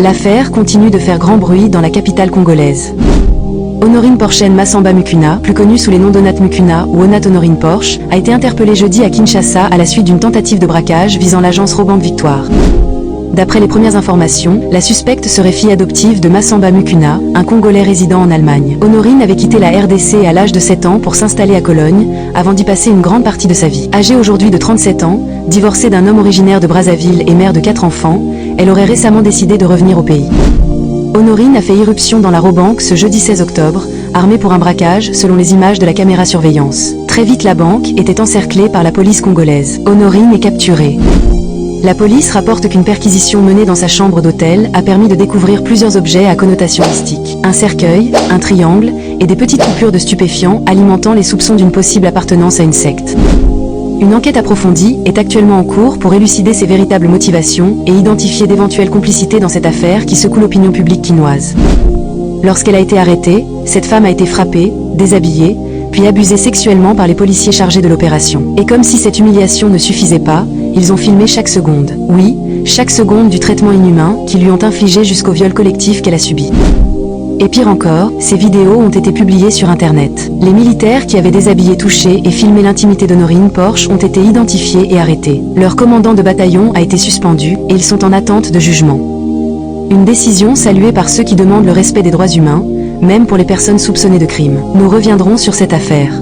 L'affaire continue de faire grand bruit dans la capitale congolaise. Honorine Porchen Massamba Mukuna, plus connue sous les noms d'Onat Mukuna ou Onat Honorine Porsche, a été interpellée jeudi à Kinshasa à la suite d'une tentative de braquage visant l'agence Robank Victoire. D'après les premières informations, la suspecte serait fille adoptive de Massamba Mukuna, un Congolais résidant en Allemagne. Honorine avait quitté la RDC à l'âge de 7 ans pour s'installer à Cologne, avant d'y passer une grande partie de sa vie. Âgée aujourd'hui de 37 ans, divorcée d'un homme originaire de Brazzaville et mère de 4 enfants, elle aurait récemment décidé de revenir au pays. Honorine a fait irruption dans la Robank ce jeudi 16 octobre, armée pour un braquage selon les images de la caméra surveillance. Très vite la banque était encerclée par la police congolaise. Honorine est capturée. La police rapporte qu'une perquisition menée dans sa chambre d'hôtel a permis de découvrir plusieurs objets à connotation mystique. Un cercueil, un triangle et des petites coupures de stupéfiants alimentant les soupçons d'une possible appartenance à une secte. Une enquête approfondie est actuellement en cours pour élucider ses véritables motivations et identifier d'éventuelles complicités dans cette affaire qui secoue l'opinion publique quinoise. Lorsqu'elle a été arrêtée, cette femme a été frappée, déshabillée, puis abusée sexuellement par les policiers chargés de l'opération. Et comme si cette humiliation ne suffisait pas, ils ont filmé chaque seconde. Oui, chaque seconde du traitement inhumain qu'ils lui ont infligé jusqu'au viol collectif qu'elle a subi. Et pire encore, ces vidéos ont été publiées sur Internet. Les militaires qui avaient déshabillé, touché et filmé l'intimité d'Honorine Porsche ont été identifiés et arrêtés. Leur commandant de bataillon a été suspendu et ils sont en attente de jugement. Une décision saluée par ceux qui demandent le respect des droits humains, même pour les personnes soupçonnées de crimes. Nous reviendrons sur cette affaire.